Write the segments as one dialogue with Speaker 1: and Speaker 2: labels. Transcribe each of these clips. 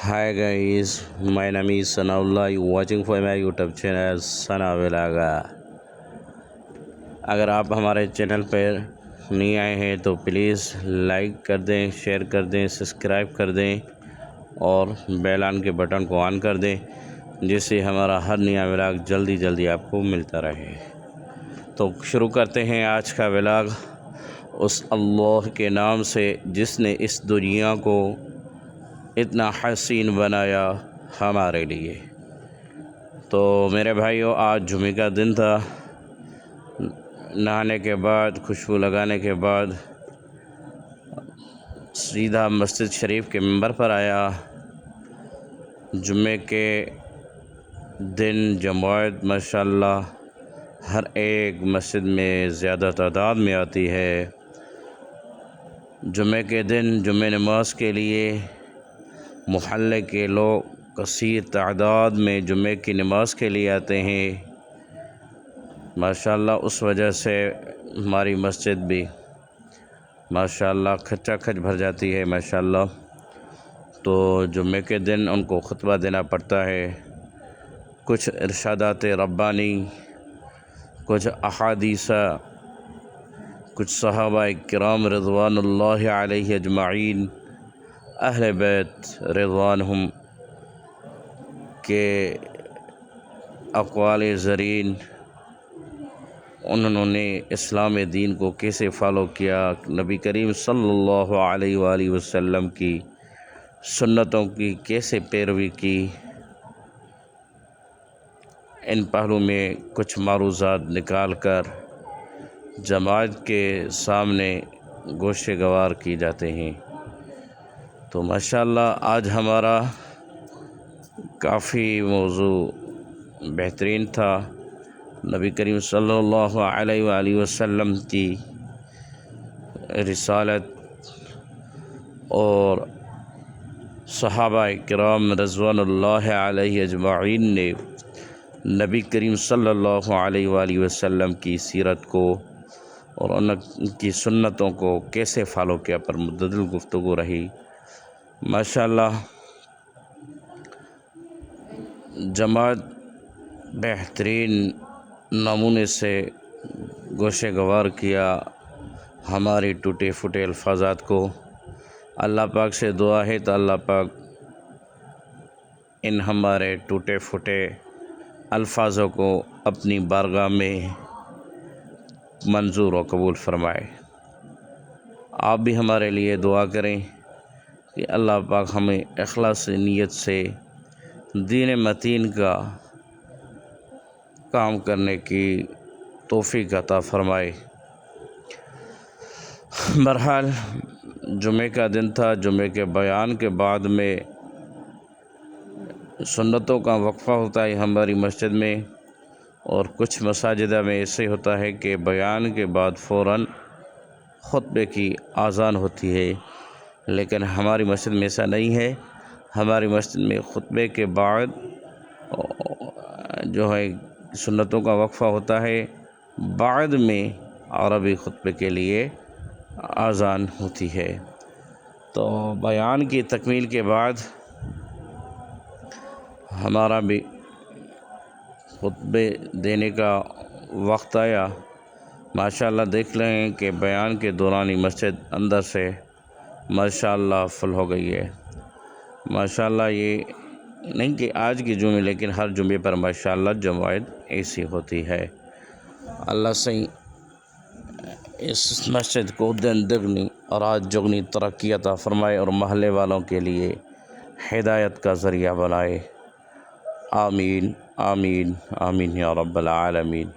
Speaker 1: Hi guys, my name is Sanaullah. You watching for my YouTube channel Sana Velaga. اگر آپ ہمارے channel پر نہیں آئے ہیں تو پلیز لائک کر دیں، شیئر کر دیں، سبسکرائب کر دیں اور بیل آن کے بٹن کو آن کر دیں، جس سے ہمارا ہر نیا ولاگ جلدی آپ کو ملتا رہے۔ تو شروع کرتے ہیں آج کا ولاگ اس اللہ کے نام سے جس نے اس دنیا کو اتنا حسین بنایا ہمارے لیے۔ تو میرے بھائیوں، آج جمعہ کا دن تھا۔ نہانے کے بعد، خوشبو لگانے کے بعد سیدھا مسجد شریف کے ممبر پر آیا۔ جمعے کے دن جماعت ماشاءاللہ ہر ایک مسجد میں زیادہ تعداد میں آتی ہے۔ جمعے کے دن جمعہ نماز کے لیے محلے کے لوگ کثیر تعداد میں جمعے کی نماز کے لیے آتے ہیں۔ ماشاءاللہ اس وجہ سے ہماری مسجد بھی ماشاءاللہ کھچا کھچ بھر جاتی ہے ماشاءاللہ۔ تو جمعے کے دن ان کو خطبہ دینا پڑتا ہے، کچھ ارشادات ربانی، کچھ احادیث، کچھ صحابہ کرام رضوان اللہ علیہ اجمعین، اہل بیت رضوانہم کے اقوال زرین، انہوں نے اسلام دین کو کیسے فالو کیا، نبی کریم صلی اللہ علیہ وآلہ وسلم کی سنتوں کی کیسے پیروی کی، ان پہلو میں کچھ معروضات نکال کر جماعت کے سامنے گوشے گوار کی جاتے ہیں۔ تو ماشاءاللہ آج ہمارا کافی موضوع بہترین تھا۔ نبی کریم صلی اللہ علیہ وآلہ وسلم کی رسالت اور صحابہ کرام رضوان اللہ علیہ اجمعین نے نبی کریم صلی اللہ علیہ وآلہ وسلم کی سیرت کو اور ان کی سنتوں کو کیسے فالو کیا پر متعدل گفتگو رہی۔ ماشاءاللہ جماعت بہترین نمونے سے گوشے گوار کیا ہماری ٹوٹے پھوٹے الفاظات کو۔ اللہ پاک سے دعا ہے تو اللہ پاک ان ہمارے ٹوٹے پھوٹے الفاظوں کو اپنی بارگاہ میں منظور و قبول فرمائے۔ آپ بھی ہمارے لیے دعا کریں کہ اللہ پاک ہمیں اخلاص نیت سے دین متین کا کام کرنے کی توفیق عطا فرمائے۔ بہرحال جمعے کا دن تھا۔ جمعے کے بیان کے بعد میں سنتوں کا وقفہ ہوتا ہے ہماری مسجد میں، اور کچھ مساجدہ میں ایسے ہوتا ہے کہ بیان کے بعد فوراً خطبے کی اذان ہوتی ہے، لیکن ہماری مسجد میں ایسا نہیں ہے۔ ہماری مسجد میں خطبے کے بعد جو ہے سنتوں کا وقفہ ہوتا ہے، بعد میں عربی خطبے کے لیے اذان ہوتی ہے۔ تو بیان کی تکمیل کے بعد ہمارا بھی خطبے دینے کا وقت آیا۔ ماشاءاللہ دیکھ رہے ہیں کہ بیان کے دوران ہی مسجد اندر سے ماشاءاللہ فل ہو گئی ہے۔ ماشاءاللہ یہ نہیں کہ آج کی جمعے، لیکن ہر جمعے پر ماشاءاللہ جماعت ایسی ہوتی ہے۔ اللہ سے اس مسجد کو دن دگنی اور رات جگنی ترقی عطا فرمائے اور محلے والوں کے لیے ہدایت کا ذریعہ بنائے۔ آمین آمین آمین یا رب العالمین۔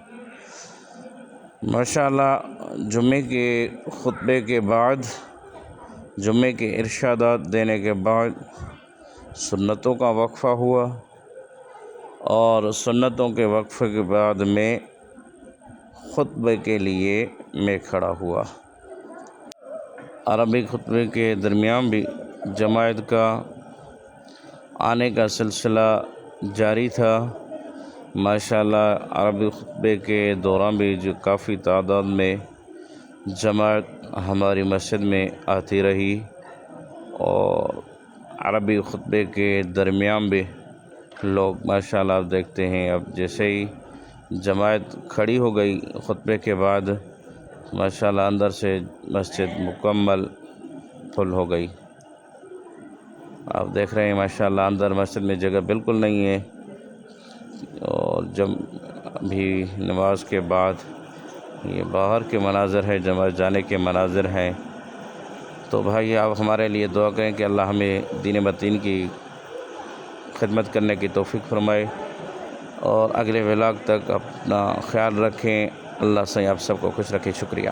Speaker 1: ماشاءاللہ جمعے کے خطبے کے بعد، جمعے کے ارشادات دینے کے بعد سنتوں کا وقفہ ہوا، اور سنتوں کے وقفے کے بعد میں خطبے کے لیے میں کھڑا ہوا۔ عربی خطبے کے درمیان بھی جماعت کا آنے کا سلسلہ جاری تھا۔ ماشاءاللہ عربی خطبے کے دوران بھی جو کافی تعداد میں جماعت ہماری مسجد میں آتی رہی، اور عربی خطبے کے درمیان بھی لوگ ماشاءاللہ آپ دیکھتے ہیں، اب جیسے ہی جماعت کھڑی ہو گئی خطبے کے بعد ماشاءاللہ اندر سے مسجد مکمل فل ہو گئی۔ آپ دیکھ رہے ہیں ماشاءاللہ اندر مسجد میں جگہ بالکل نہیں ہے، اور جب بھی نماز کے بعد یہ باہر کے مناظر ہے، جماعت جانے کے مناظر ہیں۔ تو بھائی آپ ہمارے لیے دعا کریں کہ اللہ ہمیں دین متین کی خدمت کرنے کی توفیق فرمائے، اور اگلے ولاگ تک اپنا خیال رکھیں۔ اللہ سے آپ سب کو خوش رکھے۔ شکریہ۔